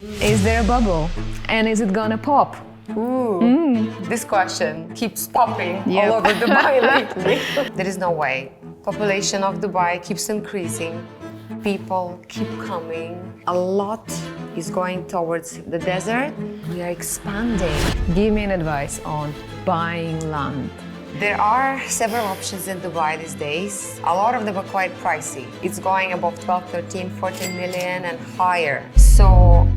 Is there a bubble? And is it gonna pop? This question keeps popping Yep. all over Dubai lately. There is no way. Population of Dubai keeps increasing. People keep coming. A lot is going towards the desert. We are expanding. Give me an advice on buying land. There are several options in Dubai these days. A lot of them are quite pricey. It's going above 12, 13, 14 million and higher. So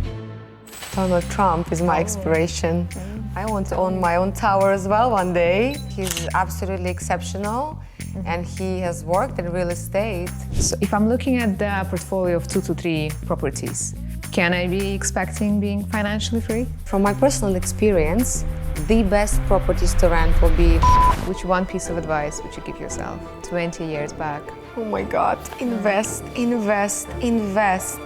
Donald Trump is my inspiration. I want to own my own tower as well one day. He's absolutely exceptional and he has worked in real estate. So if I'm looking at the portfolio of 2 to 3 properties, can I be expecting being financially free? From my personal experience, the best properties to rent will be... Which one piece of advice would you give yourself 20 years back? Oh my God, invest, invest, invest.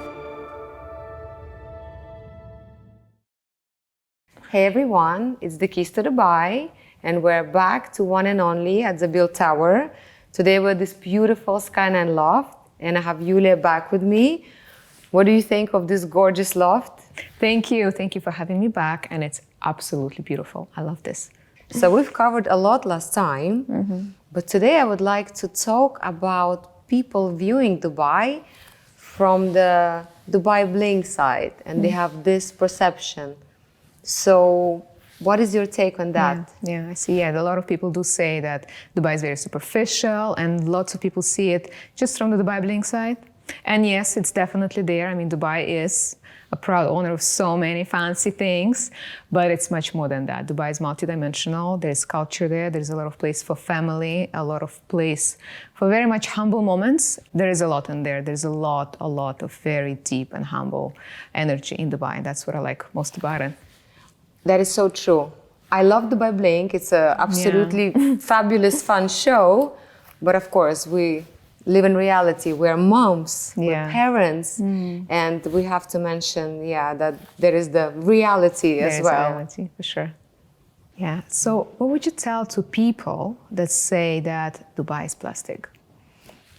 Hey everyone, it's the Keys to Dubai and we're back to one and only at the Bill Tower. Today we're at this beautiful Skyline loft and I have Yulia back with me. What do you think of this gorgeous loft? Thank you for having me back, and it's absolutely beautiful. I love this. So we've covered a lot last time, but today I would like to talk about people viewing Dubai from the Dubai Bling side, and they have this perception. So what is your take on that? Yeah, I see. Yeah, a lot of people do say that Dubai is very superficial, and lots of people see it just from the Dubai Bling side. And yes, it's definitely there. I mean, Dubai is a proud owner of so many fancy things, but it's much more than that. Dubai is multidimensional. There's culture there. There's a lot of place for family, a lot of place for very much humble moments. There is a lot in there. There's a lot of very deep and humble energy in Dubai. And that's what I like most about it. That is so true. I love Dubai Bling. It's a absolutely fabulous, fun show. But of course, we live in reality. We're moms, we're parents. And we have to mention, that there is the reality as well. There is reality, for sure. Yeah. So what would you tell to people that say that Dubai is plastic?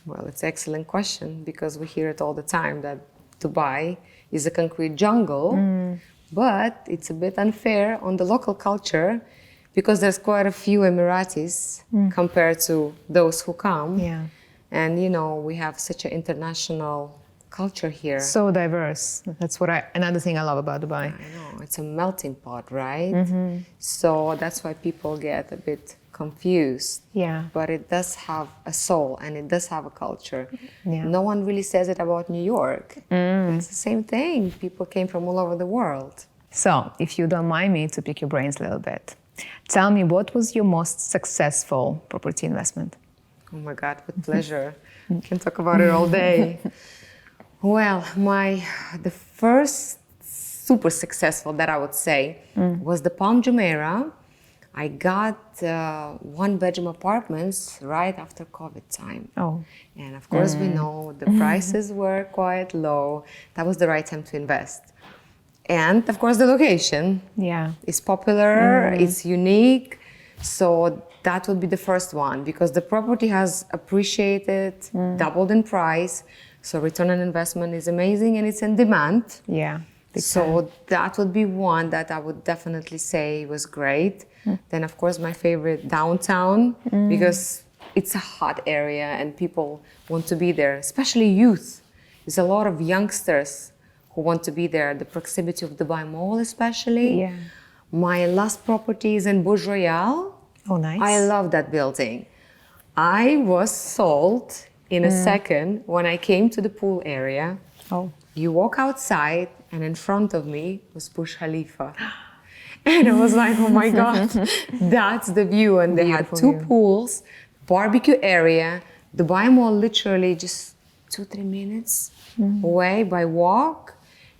Well, it's an excellent question because we hear it all the time that Dubai is a concrete jungle. But it's a bit unfair on the local culture because there's quite a few Emiratis compared to those who come. Yeah. And you know, we have such an international culture here. So diverse. That's what another thing I love about Dubai. I know, it's a melting pot, right? So that's why people get a bit confused. Yeah. But it does have a soul and it does have a culture. Yeah. No one really says it about New York. It's the same thing. People came from all over the world. So, if you don't mind me to pick your brains a little bit, tell me, what was your most successful property investment? Oh my God, with pleasure. We can talk about it all day. Well, the first super successful that I would say was the Palm Jumeirah. I got one-bedroom apartments right after COVID time. Oh. And of course, we know the prices were quite low. That was the right time to invest. And of course, the location is popular, it's unique. So that would be the first one because the property has appreciated, doubled in price. So return on investment is amazing and it's in demand. Yeah. So that would be one that I would definitely say was great. Then of course my favorite, downtown, because it's a hot area and people want to be there, especially youth. There's a lot of youngsters who want to be there. The proximity of Dubai Mall especially. Yeah. My last property is in Burj Royale. Oh, nice. I love that building. I was sold in a second when I came to the pool area. Oh. You walk outside and in front of me was Burj Khalifa. And I was like, oh my God, that's the view. And they had two pools, barbecue area, Dubai Mall literally just 2-3 minutes away by walk.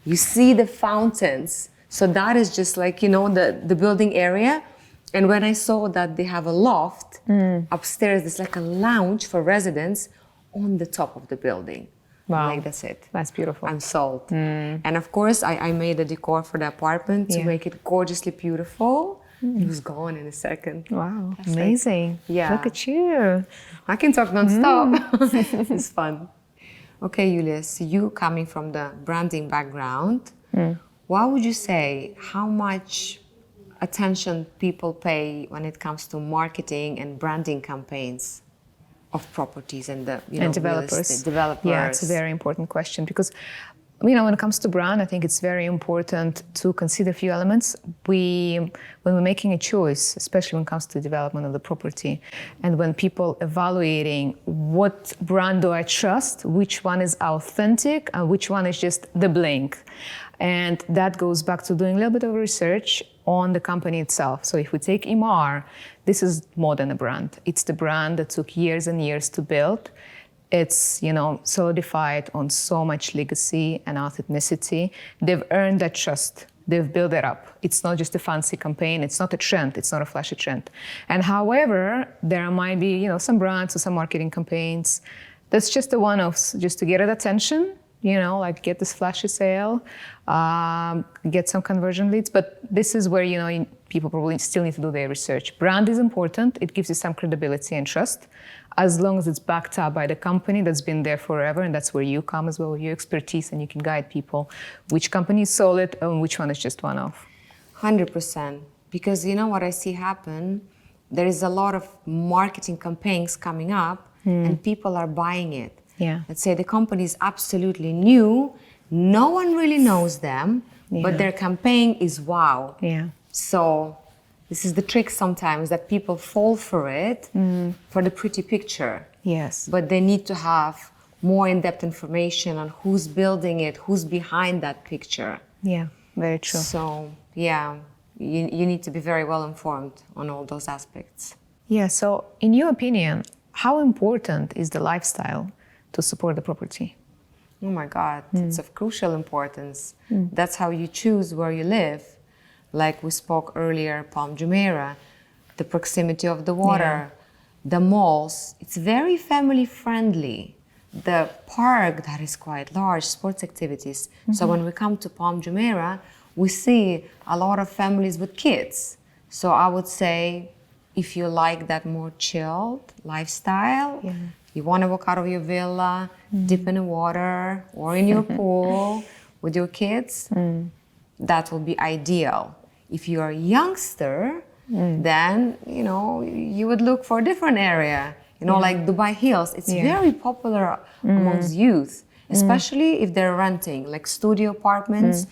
You see the fountains. So that is just like, you know, the building area. And when I saw that they have a loft upstairs, there's like a lounge for residents on the top of the building. Wow. Like, that's it. That's beautiful. I'm sold. And of course, I made a decor for the apartment to make it gorgeously beautiful. It was gone in a second. Wow, That's amazing. Like, Look at you. I can talk nonstop. It's fun. Okay, Yulia, so you coming from the branding background, what would you say, how much attention people pay when it comes to marketing and branding campaigns of properties and the and developers. real estate developers? Yeah, it's a very important question because when it comes to brand, I think it's very important to consider a few elements. When we're making a choice, especially when it comes to development of the property, and when people evaluating what brand do I trust, which one is authentic, and which one is just the Bling. And that goes back to doing a little bit of research on the company itself. So if we take Imar, this is more than a brand. It's the brand that took years and years to build. It's, solidified on so much legacy and authenticity. They've earned that trust. They've built it up. It's not just a fancy campaign. It's not a trend. It's not a flashy trend. And however, there might be, some brands or some marketing campaigns that's just the one-offs, just to get at attention, like get this flashy sale, get some conversion leads. But this is where, people probably still need to do their research. Brand is important. It gives you some credibility and trust, as long as it's backed up by the company that's been there forever. And that's where you come as well with your expertise, and you can guide people which company is solid and which one is just one-off. 100%. Because what I see happen, there is a lot of marketing campaigns coming up and people are buying it. Yeah. Let's say the company is absolutely new, no one really knows them, but their campaign is wow. Yeah. So this is the trick sometimes, that people fall for it for the pretty picture. Yes. But they need to have more in-depth information on who's building it, who's behind that picture. Yeah, very true. So yeah, you need to be very well informed on all those aspects. Yeah, so in your opinion, how important is the lifestyle to support the property? Oh my God, it's of crucial importance. That's how you choose where you live. Like we spoke earlier, Palm Jumeirah, the proximity of the water, the malls, it's very family friendly. The park that is quite large, sports activities. So when we come to Palm Jumeirah, we see a lot of families with kids. So I would say, if you like that more chilled lifestyle, you want to walk out of your villa, dip in the water or in your pool with your kids, that will be ideal. If you're a youngster, then, you would look for a different area. Like Dubai Hills, it's very popular amongst youth, especially if they're renting, like studio apartments.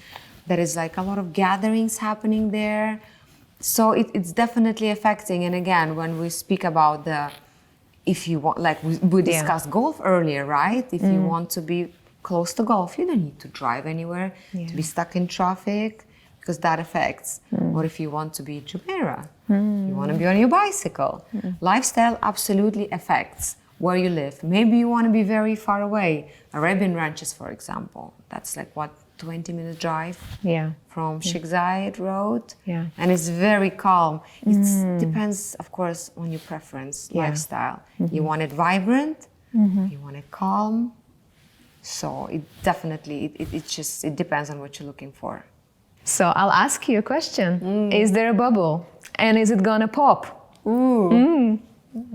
There is like a lot of gatherings happening there. So it's definitely affecting. And again, when we speak about if you want, like we discussed golf earlier, right? If you want to be close to golf, you don't need to drive anywhere, to be stuck in traffic, because that affects. Or if you want to be Jumeirah, you want to be on your bicycle. Lifestyle absolutely affects where you live. Maybe you want to be very far away. Arabian Ranches, for example, that's like 20-minute drive from Sheikh Zayed Road. And it's very calm. It depends, of course, on your preference, lifestyle. You want it vibrant, you want it calm. So it definitely, it depends on what you're looking for. So I'll ask you a question. Is there a bubble? And is it gonna pop?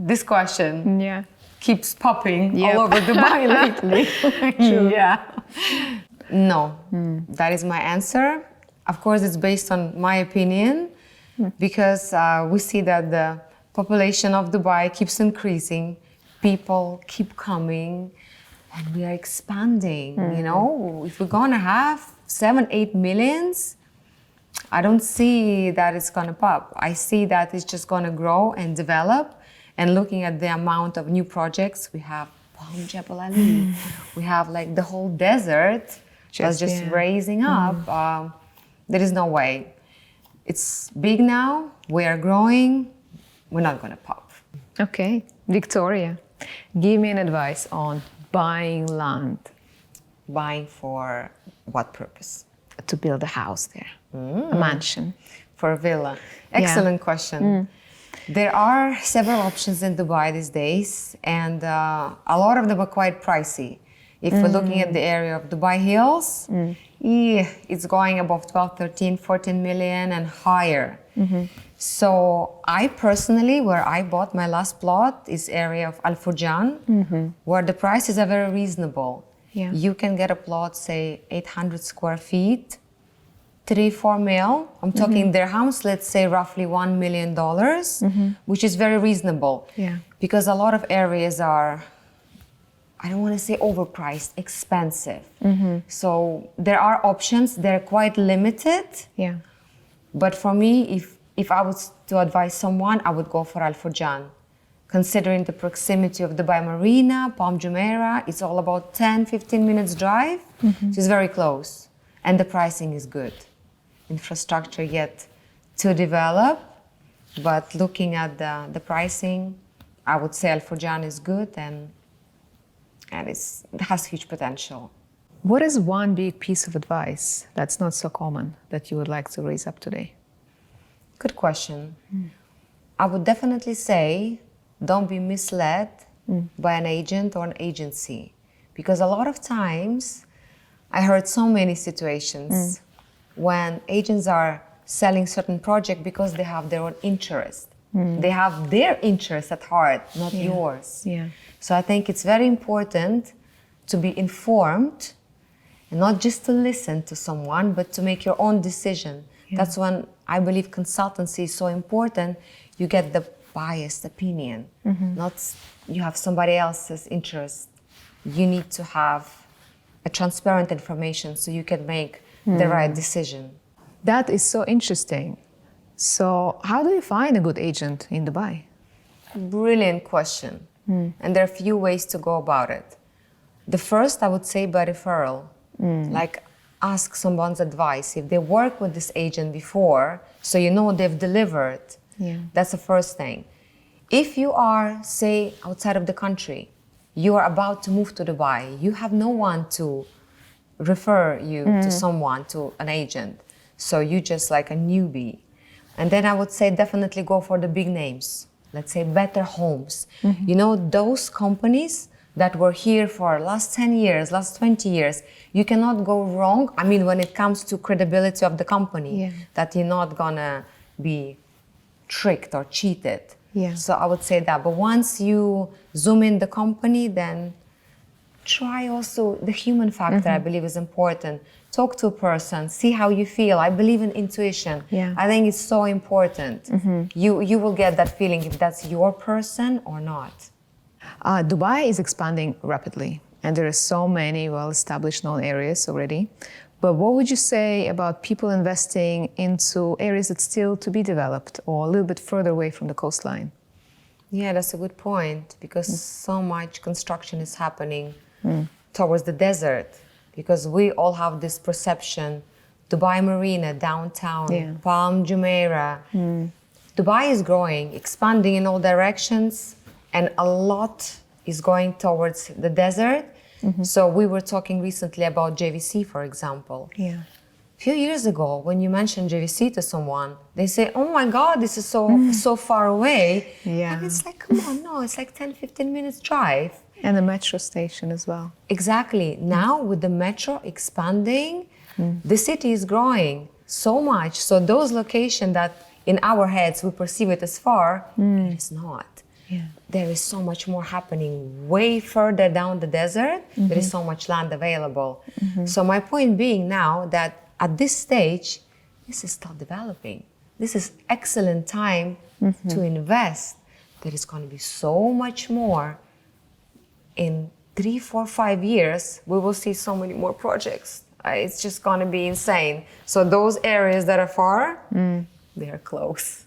This question keeps popping Yep. all over Dubai lately. True. No, that is my answer. Of course, it's based on my opinion, because we see that the population of Dubai keeps increasing. People keep coming, and we are expanding. If we're gonna have 7-8 millions, I don't see that it's gonna pop. I see that it's just gonna grow and develop. And looking at the amount of new projects, we have Palm Jebel Ali, we have like the whole desert just raising up. There is no way. It's big now, we are growing, we're not gonna pop. Okay, Victoria, give me an advice on buying land. Buying for what purpose? To build a house there, a mansion. For a villa. Excellent question. There are several options in Dubai these days, and a lot of them are quite pricey. If we're looking at the area of Dubai Hills, it's going above 12, 13, 14 million and higher. So I personally, where I bought my last plot is area of Al Furjan, where the prices are very reasonable. You can get a plot, say 800 square feet, 3-4 mil. I'm talking dirhams, let's say roughly $1 million, which is very reasonable. Yeah. Because a lot of areas are, I don't want to say overpriced, expensive. So there are options, they're quite limited. Yeah. But for me, if I was to advise someone, I would go for Al Furjan. Considering the proximity of Dubai Marina, Palm Jumeirah, it's all about 10-15 minutes drive. So it's very close. And the pricing is good. Infrastructure yet to develop, but looking at the pricing, I would say Al Furjan is good and it has huge potential. What is one big piece of advice that's not so common that you would like to raise up today? Good question. I would definitely say don't be misled by an agent or an agency, because a lot of times I heard so many situations when agents are selling certain project because they have their own interest. They have their interest at heart, not yours. Yeah. So I think it's very important to be informed and not just to listen to someone, but to make your own decision. That's when I believe consultancy is so important. You get the biased opinion, not you have somebody else's interest. You need to have a transparent information so you can make the right decision. That is so interesting. So how do you find a good agent in Dubai? Brilliant question. And there are a few ways to go about it. The first, I would say, by referral. Like ask someone's advice. If they worked with this agent before, so you know they've delivered, that's the first thing. If you are, say, outside of the country, you are about to move to Dubai, you have no one to refer you to someone, to an agent. So you just like a newbie. And then I would say definitely go for the big names. Let's say Better Homes. You know, those companies that were here for last 10 years, last 20 years, you cannot go wrong. I mean, when it comes to credibility of the company, that you're not gonna be tricked or cheated. So I would say that. But once you zoom in the company, then try also the human factor, I believe is important. Talk to a person, see how you feel. I believe in intuition. I think it's so important. You will get that feeling if that's your person or not. Dubai is expanding rapidly, and there are so many well-established known areas already. But what would you say about people investing into areas that still to be developed or a little bit further away from the coastline? Yeah, that's a good point, because so much construction is happening towards the desert, because we all have this perception, Dubai Marina, downtown, Palm Jumeirah. Dubai is growing, expanding in all directions, and a lot is going towards the desert. So we were talking recently about JVC, for example. A few years ago, when you mentioned JVC to someone, they say, oh my God, this is so far away. And it's like, come on, no, it's like 10-15 minutes drive. And the metro station as well. Exactly. Now with the metro expanding, the city is growing so much. So those locations that in our heads we perceive it as far, it is not. There is so much more happening way further down the desert. There is so much land available. So my point being now that at this stage, this is still developing. This is excellent time to invest. There is going to be so much more. In 3, 4, 5 years, we will see so many more projects. It's just going to be insane. So those areas that are far, they are close.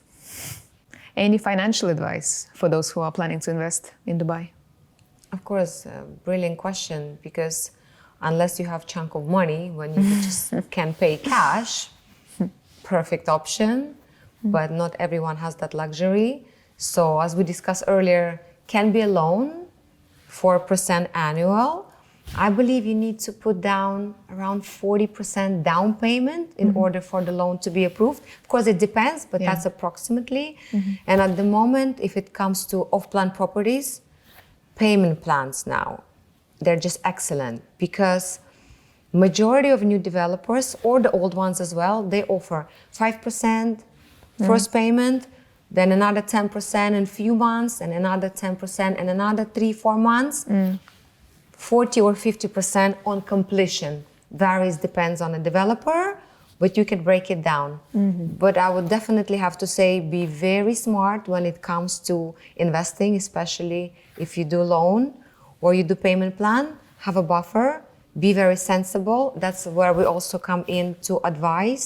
Any financial advice for those who are planning to invest in Dubai? Of course, brilliant question, because unless you have chunk of money, when you just can pay cash, perfect option, but not everyone has that luxury. So as we discussed earlier, can be a loan, 4% annual. I believe you need to put down around 40% down payment in order for the loan to be approved. Of course, it depends, but that's approximately. And at the moment, if it comes to off-plan properties, payment plans now, they're just excellent, because majority of new developers, or the old ones as well, they offer 5% first payment, then another 10% in a few months, and another 10% in another 3-4 months. 40 or 50% on completion. Varies, depends on the developer, but you can break it down. But I would definitely have to say, be very smart when it comes to investing, especially if you do loan or you do payment plan, have a buffer, be very sensible. That's where we also come in to advise,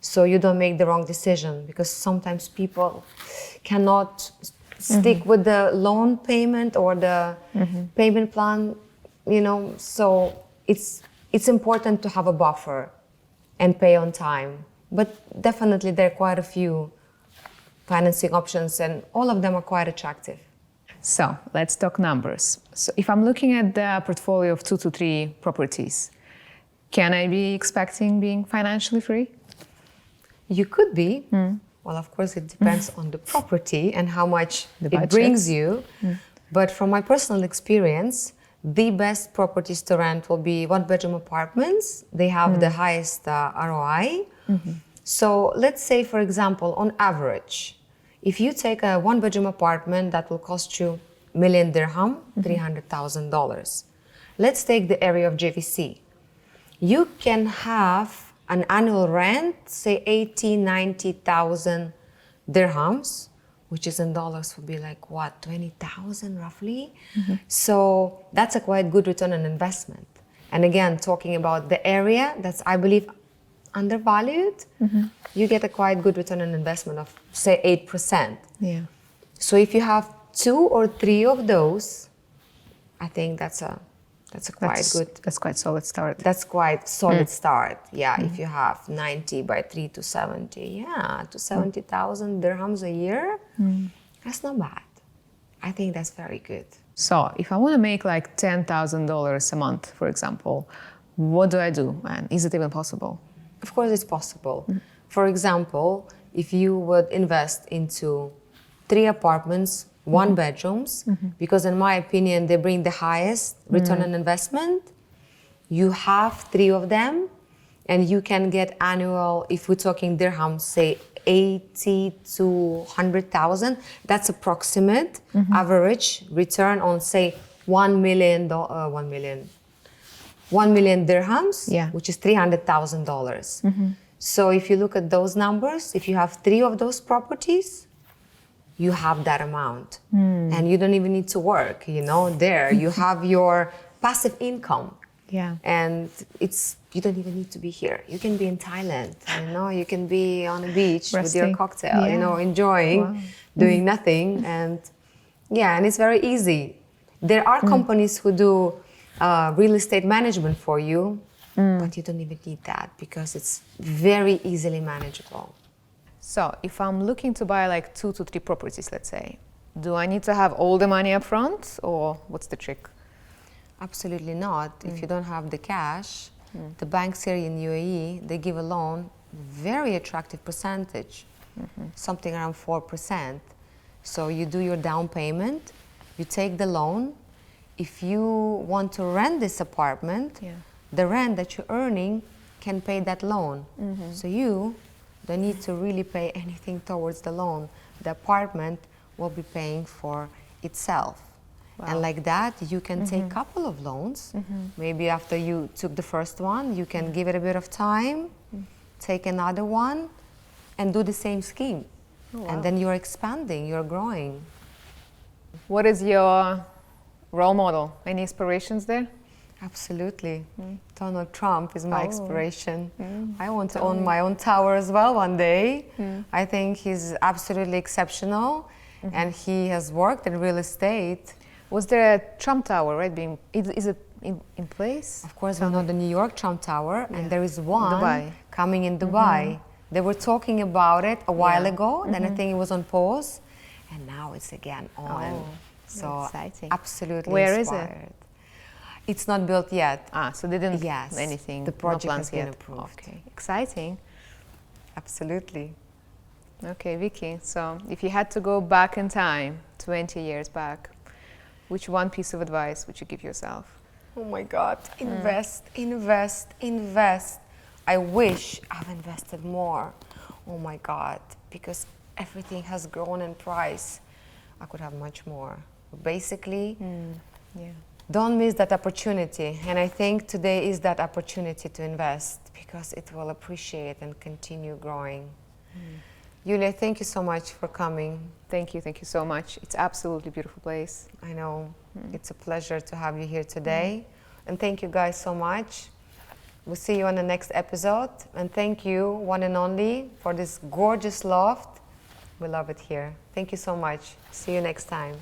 so you don't make the wrong decision, because sometimes people cannot stick with the loan payment or the payment plan, so it's important to have a buffer and pay on time. But definitely there are quite a few financing options, and all of them are quite attractive. So let's talk numbers. So if I'm looking at the portfolio of 2 to 3 properties, can I be expecting being financially free? You could be. Well, of course, it depends on the property and how much budget. it brings you. But from my personal experience, the best properties to rent will be one-bedroom apartments. They have the highest ROI. So let's say, for example, on average, if you take a one-bedroom apartment that will cost you million dirham, $300,000. Let's take the area of JVC. You can have an annual rent, say 80,000-90,000 dirhams, which is in dollars would be like what, 20,000 roughly. So that's a quite good return on investment. And again, talking about the area that's, I believe, undervalued, you get a quite good return on investment of say 8%. Yeah. So if you have 2 or 3 of those, I think that's quite good. That's quite solid start. That's quite solid start. Yeah, if you have 90 by 3 to 70, to 70,000 dirhams a year, that's not bad. I think that's very good. So if I want to make like $10,000 a month, for example, what do I do? And is it even possible? Of course, it's possible. For example, if you would invest into 3 apartments, 1 bedrooms, because in my opinion, they bring the highest return on investment. You have 3 of them, and you can get annual, if we're talking dirhams, say 80 to 100,000. That's approximate average return on, say, 1 million dirhams, which is $300,000. So if you look at those numbers, if you have 3 of those properties, you have that amount. And you don't even need to work, there. You have your passive income. Yeah. And you don't even need to be here. You can be in Thailand, you can be on a beach with your cocktail, enjoying, doing nothing. And and it's very easy. There are companies who do real estate management for you, but you don't even need that because it's very easily manageable. So if I'm looking to buy like 2 to 3 properties, let's say, do I need to have all the money up front, or what's the trick? Absolutely not. If you don't have the cash, the banks here in UAE, they give a loan, very attractive percentage, something around 4%. So you do your down payment, you take the loan. If you want to rent this apartment, the rent that you're earning can pay that loan. So you don't need to really pay anything towards the loan. The apartment will be paying for itself. Wow. And like that, you can take a couple of loans. Maybe after you took the first one, you can give it a bit of time, take another one, and do the same scheme. Oh, wow. And then you're expanding, you're growing. What is your role model? Any inspirations there? Absolutely. Donald Trump is my inspiration. I want to own my own tower as well one day. I think he's absolutely exceptional, and he has worked in real estate. Was there a Trump Tower, right? Is it in place? Of course, we know the New York Trump Tower, and there is one coming in Dubai. They were talking about it a while ago, then I think it was on pause, and now it's again on. So exciting. Absolutely Where inspired. Is it? It's not built yet. So they didn't anything. The project no has been yet. approved. Okay, exciting. Absolutely. Okay, Vicky. So if you had to go back in time, 20 years back, which one piece of advice would you give yourself? Oh my God! Invest, invest, invest. I wish I've invested more. Oh my God! Because everything has grown in price. I could have much more. Basically, don't miss that opportunity. And I think today is that opportunity to invest because it will appreciate and continue growing. Yulia, thank you so much for coming. Thank you so much. It's absolutely beautiful place. I know. It's a pleasure to have you here today. And thank you guys so much. We'll see you on the next episode. And thank you, one and only, for this gorgeous loft. We love it here. Thank you so much. See you next time.